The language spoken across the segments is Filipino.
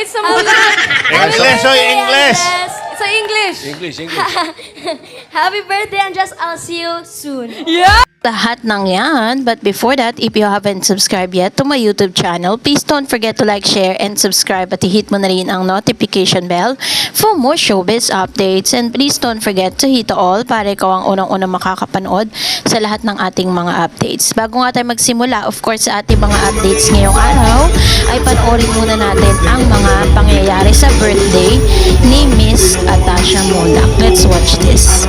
Wait, sa muna. English, oy, English. Sa English. English. Happy birthday, Andres. I'll see you soon. Yeah! Lahat ng yan. But before that, if you haven't subscribed yet to my YouTube channel, please don't forget to like, share, and subscribe at i-hit mo na rin ang notification bell for more showbiz updates. And please don't forget to hit all para ikaw ang unang-unang makakapanood sa lahat ng ating mga updates. Bago nga tayo magsimula, of course, sa ating mga updates ngayong araw, ay panoorin muna natin ang mga pangyayari sa birthday ni Miss Atasha Mulak. Let's watch this.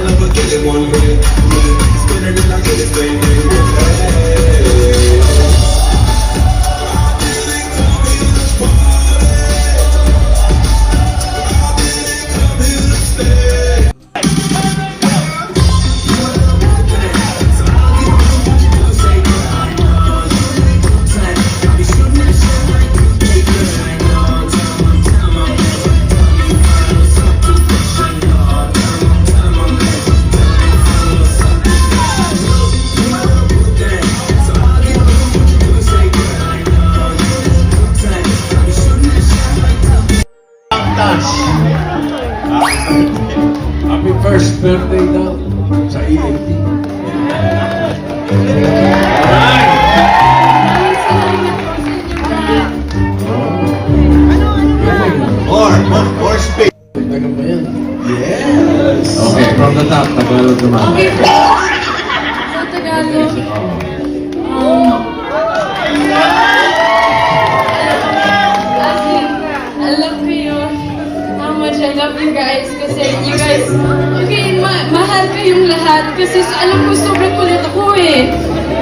Happy first birthday daw sa ELT. More space. Tagal ba yan? Yes. Okay, from the top, Tagalog naman. Okay po. Sa Tagalog. Alam ko yun. How much I love you guys. Kasi you guys, okay, mahal kayong lahat. Kasi alam ko sobrang kulit ako eh.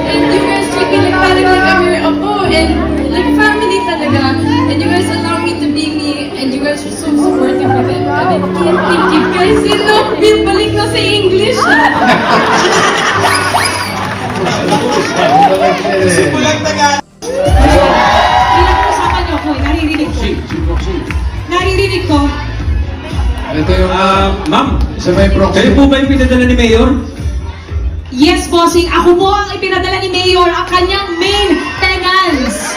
And you guys treat me like parang like I'm your apo. And like family talaga. And you guys allow me to be me. And you guys are so supportive of it. And I can't thank you guys enough. Balik na sa English. Simulang taga. Pinag-uusapan niyo ko, naririnig ko. Naririnig ko. Ito yung, Ma'am, sa may proxy. kayo po ba yung pinadala ni Mayor? Yes, bossing. Ako po ang ipinadala ni Mayor ang kanyang maintenance.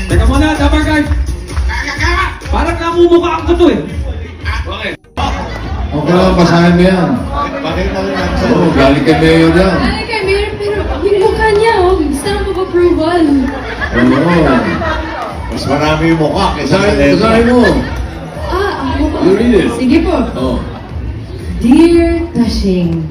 Teka muna, Dabagay. Parang namumukhaan ko to eh. Okay. Okay lang, basahin mo yan. Pakita ko lang sa Oo, galing kay Mayor yan. Ay, kay Mayor, pero yung mukha niya, oh, stamp of approval. Oo. Mas marami yung mukha kaysa sa Basahin mo. Ang mukha. You read it. Sige po. Oh. Dear Tashing,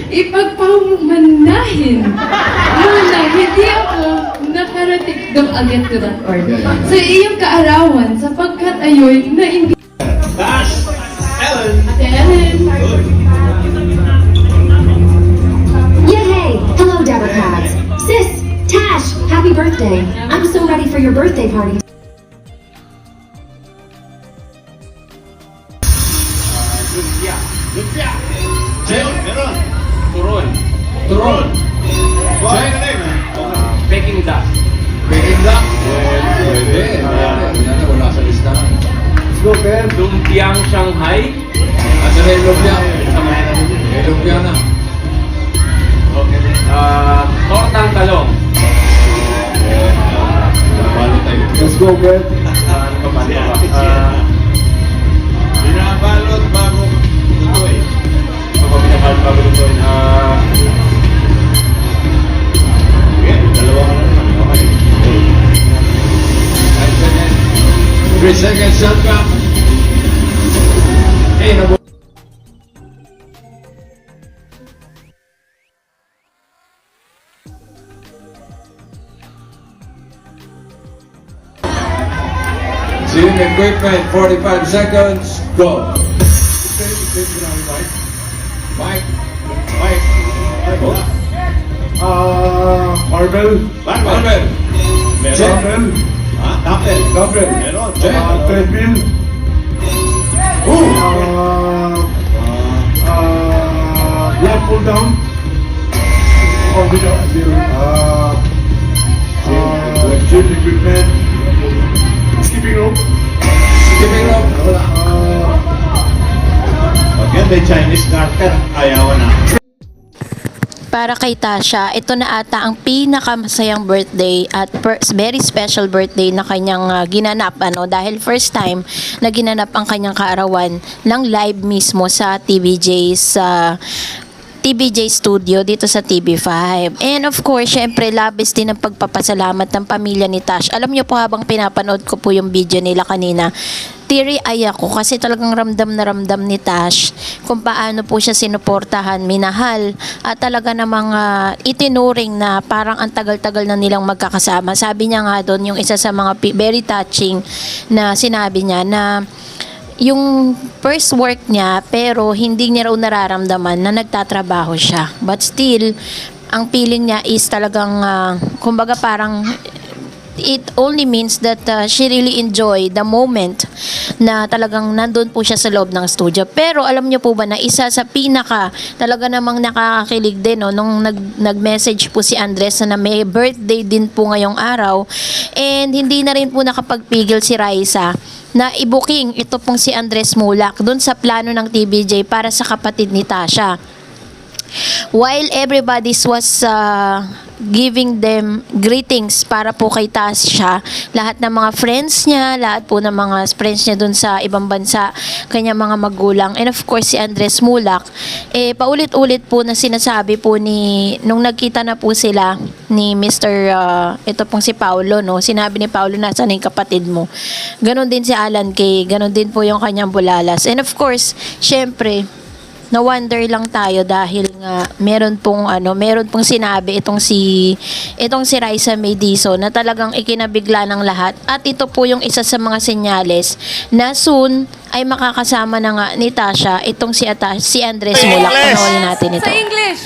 ipagpamanahin na hindi ako nakarating. I'll get to that part. Sa iyong kaarawan, sapagkat ayoy na hindi... Dash! Ellen! Ate Ellen! Yeah, hey! Hello, Deborah Katz. Sis, Tash, happy birthday. I'm so ready for your birthday party. Lumpia! Meron! Meron! Turon. Turon. What's the name? Peking duck. Peking duck. Pwede. Yan, wala sa listahan. Let's go, Ben. Lumpiang Shanghai. At sa Lumpia. Lumpia na. Tortang talong. Napalo tayo. Let's go, Ben. Ano pa ba? Binabalot bago lutuin. Ano pa binabalot bago lutuin? Okay, dalawa ka naman. Okay. 3 seconds, shot clock. Hey, nabo. Team equipment, 45 seconds, go. Mike. Mike. Marvel. Marvel. Meron. Ha? Tapel. Gabriel. Meron. Treadmill. Blood pull down. Gym equipment. Skipping rope. Skipping rope. Again, kay Chinese Carter, ayaw na. Para kay Tasha, ito na ata ang pinakamasayang birthday at very special birthday na kanyang ginanap dahil first time na ginanap ang kanyang kaarawan ng live mismo sa TVJ Studio dito sa TV5. And of course, syempre, labis din ang pagpapasalamat ng pamilya ni Tash. Alam niyo po habang pinapanood ko po yung video nila kanina, teary-eye ako kasi talagang ramdam na ramdam ni Tash kung paano po siya sinuportahan, minahal at talaga namang itinuring na parang ang tagal-tagal na nilang magkakasama. Sabi niya nga doon, yung isa sa mga very touching na sinabi niya na yung first work niya pero hindi niya raw nararamdaman na nagtatrabaho siya. But still, ang feeling niya is talagang, kumbaga parang it only means that she really enjoyed the moment na talagang nandun po siya sa loob ng studio. Pero alam niyo po ba na isa sa pinaka talaga namang nakakakilig din nung nag-message po si Andres na may birthday din po ngayong araw and hindi na rin po nakapagpigil si Raisa na i-booking ito pong si Andres Mulak dun sa plano ng TVJ para sa kapatid ni Tasha. While everybody was giving them greetings para po kay Tasha, lahat ng mga friends niya, lahat po ng mga friends niya dun sa ibang bansa, kanya mga magulang, and of course si Andres Mulak, paulit-ulit po na sinasabi po nung nagkita na po sila ni Mr. Ito pong si Paulo, sinabi ni Paulo, nasaan yung kapatid mo? Ganon din si Alan Kay, ganon din po yung kanyang bulalas. And of course, syempre, na-wonder lang tayo dahil nga meron pong sinabi itong si Raisa May Dizon na talagang ikinabigla ng lahat at ito po yung isa sa mga senyales na soon ay makakasama na nga ni Tasha itong si Andres Mulak. Panoorin natin ito. Sa English.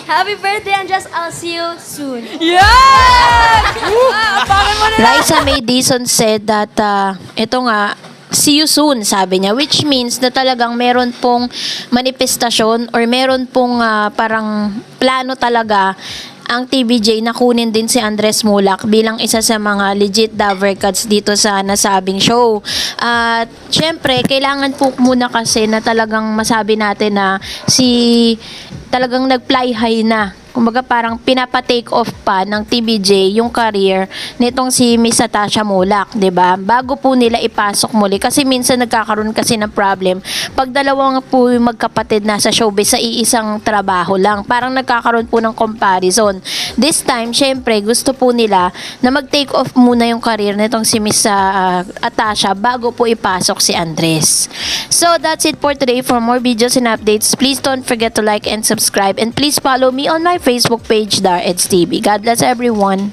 Happy birthday, Andres. I'll see you soon. Raisa May Dizon said that ito nga, see you soon, sabi niya, which means na talagang meron pong manifestasyon or meron pong parang plano talaga ang TVJ na kunin din si Andres Mulak bilang isa sa mga legit Dover Cats dito sa nasabing show. At syempre, kailangan po muna kasi na talagang masabi natin na talagang nag-fly high na. Kumbaga parang pinapa-take off pa ng TVJ yung career nitong si Miss Tasha Mulak, 'di ba? Bago po nila ipasok muli kasi minsan nagkakaroon kasi ng problem pag dalawang po yung magkapatid na sa showbiz sa iisang trabaho lang. Parang nagkakaroon po ng comparison. This time, syempre, gusto po nila na mag-take off muna yung career nitong si Miss Tasha bago po ipasok si Andres. So, that's it for today. For more videos and updates, please don't forget to like and subscribe and please follow me on my Facebook page, Dar Eds TV. God bless everyone.